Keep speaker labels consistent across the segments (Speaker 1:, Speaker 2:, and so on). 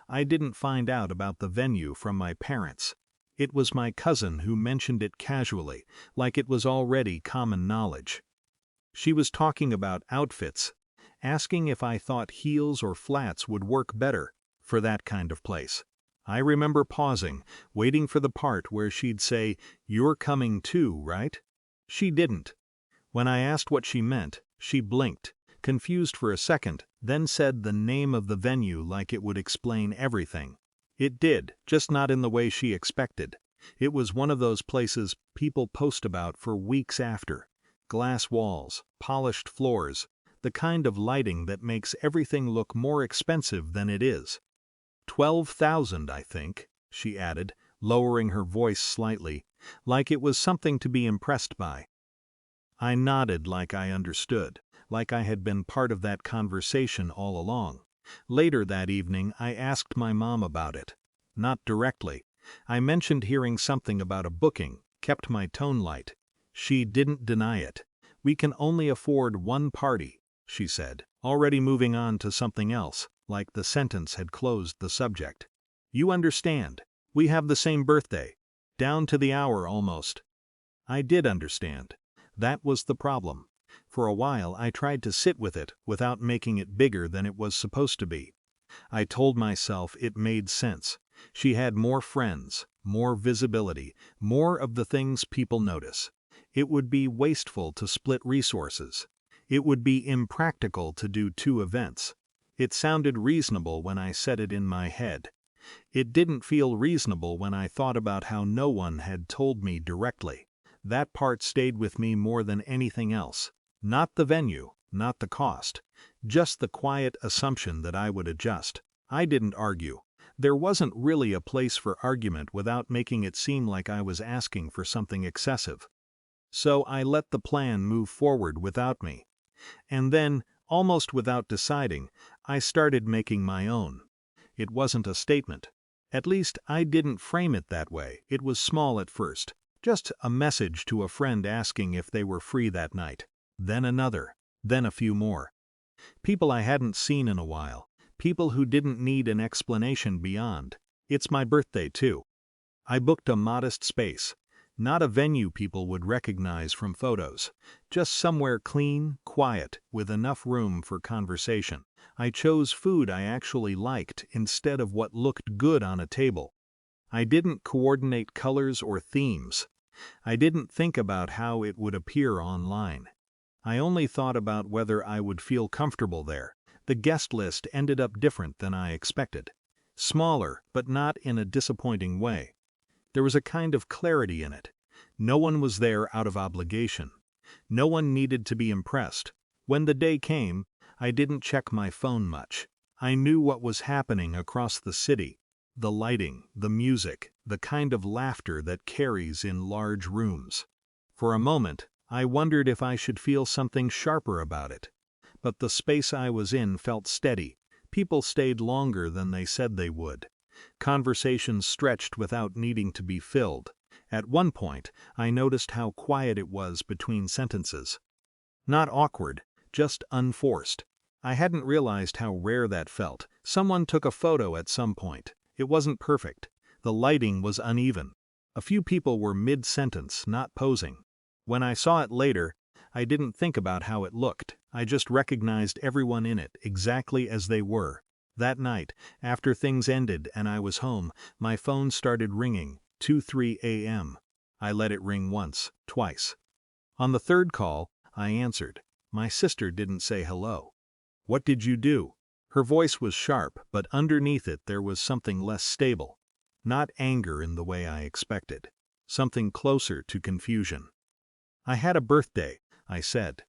Speaker 1: I didn't find out about the venue from my parents. It was my cousin who mentioned it casually, like it was already common knowledge. She was talking about outfits, asking if I thought heels or flats would work better for that kind of place. I remember pausing, waiting for the part where she'd say, "You're coming too, right?" She didn't. When I asked what she meant, she blinked, confused for a second, then said the name of the venue like it would explain everything. It did, just not in the way she expected. It was one of those places people post about for weeks after. Glass walls, polished floors, the kind of lighting that makes everything look more expensive than it is. 12,000, I think, she added, lowering her voice slightly, like it was something to be impressed by. I nodded like I understood, like I had been part of that conversation all along. Later that evening, I asked my mom about it. Not directly. I mentioned hearing something about a booking, kept my tone light. She didn't deny it. "We can only afford one party," she said, already moving on to something else, like the sentence had closed the subject. "You understand. We have the same birthday. Down to the hour almost." I did understand. That was the problem. For a while I tried to sit with it without making it bigger than it was supposed to be. I told myself it made sense. She had more friends, more visibility, more of the things people notice. It would be wasteful to split resources. It would be impractical to do two events. It sounded reasonable when I said it in my head. It didn't feel reasonable when I thought about how no one had told me directly. That part stayed with me more than anything else. Not the venue, not the cost. Just the quiet assumption that I would adjust. I didn't argue. There wasn't really a place for argument without making it seem like I was asking for something excessive. So I let the plan move forward without me. And then, almost without deciding, I started making my own. It wasn't a statement. At least, I didn't frame it that way. It was small at first. Just a message to a friend asking if they were free that night. Then another. Then a few more. People I hadn't seen in a while. People who didn't need an explanation beyond. It's my birthday, too. I booked a modest space. Not a venue people would recognize from photos. Just somewhere clean, quiet, with enough room for conversation. I chose food I actually liked instead of what looked good on a table. I didn't coordinate colors or themes. I didn't think about how it would appear online. I only thought about whether I would feel comfortable there. The guest list ended up different than I expected. Smaller, but not in a disappointing way. There was a kind of clarity in it. No one was there out of obligation. No one needed to be impressed. When the day came, I didn't check my phone much. I knew what was happening across the city. The lighting, the music, the kind of laughter that carries in large rooms. For a moment, I wondered if I should feel something sharper about it. But the space I was in felt steady. People stayed longer than they said they would. Conversations stretched without needing to be filled. At one point, I noticed how quiet it was between sentences. Not awkward, just unforced. I hadn't realized how rare that felt. Someone took a photo at some point. It wasn't perfect. The lighting was uneven. A few people were mid-sentence, not posing. When I saw it later, I didn't think about how it looked. I just recognized everyone in it exactly as they were. That night, after things ended and I was home, my phone started ringing, 2:03 a.m. I let it ring once, twice. On the third call, I answered. My sister didn't say hello. "What did you do?" Her voice was sharp, but underneath it there was something less stable. Not anger in the way I expected. Something closer to confusion. "I had a birthday," I said.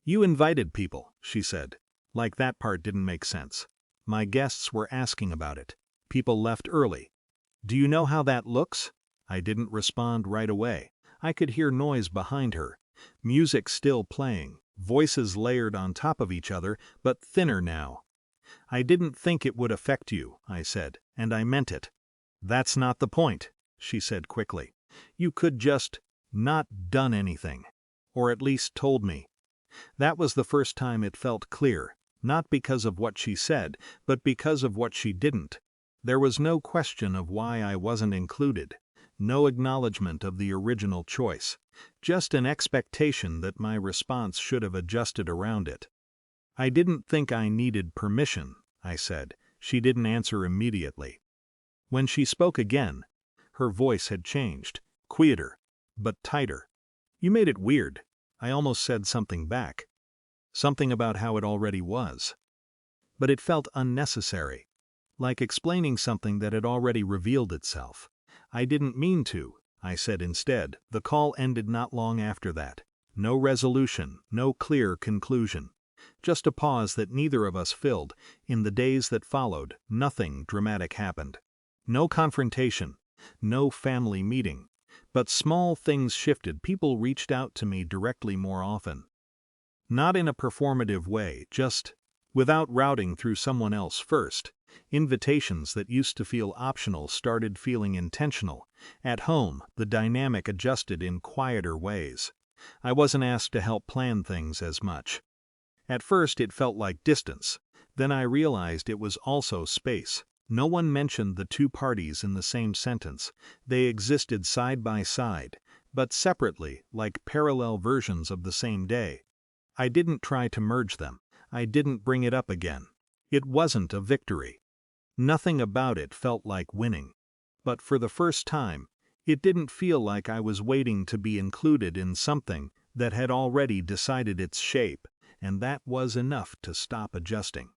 Speaker 1: "You invited people," she said. Like that part didn't make sense. My guests were asking about it. People left early. "Do you know how that looks?" I didn't respond right away. I could hear noise behind her. Music still playing, voices layered on top of each other, but thinner now. "I didn't think it would affect you," I said, and I meant it. "That's not the point," she said quickly. "You could just not done anything. Or at least told me." That was the first time it felt clear, not because of what she said, but because of what she didn't. There was no question of why I wasn't included, no acknowledgement of the original choice, just an expectation that my response should have adjusted around it. "I didn't think I needed permission," I said. She didn't answer immediately. When she spoke again, her voice had changed, quieter, but tighter. "You made it weird." I almost said something back. Something about how it already was. But it felt unnecessary, like explaining something that had already revealed itself. "I didn't mean to," I said instead. The call ended not long after that. No resolution, no clear conclusion. Just a pause that neither of us filled. In the days that followed, nothing dramatic happened. No confrontation, no family meeting. But small things shifted. People reached out to me directly more often. Not in a performative way, just without routing through someone else first. Invitations that used to feel optional started feeling intentional. At home, the dynamic adjusted in quieter ways. I wasn't asked to help plan things as much. At first it felt like distance. Then I realized it was also space. No one mentioned the two parties in the same sentence. They existed side by side, but separately, like parallel versions of the same day. I didn't try to merge them. I didn't bring it up again. It wasn't a victory. Nothing about it felt like winning. But for the first time, it didn't feel like I was waiting to be included in something that had already decided its shape, and that was enough to stop adjusting.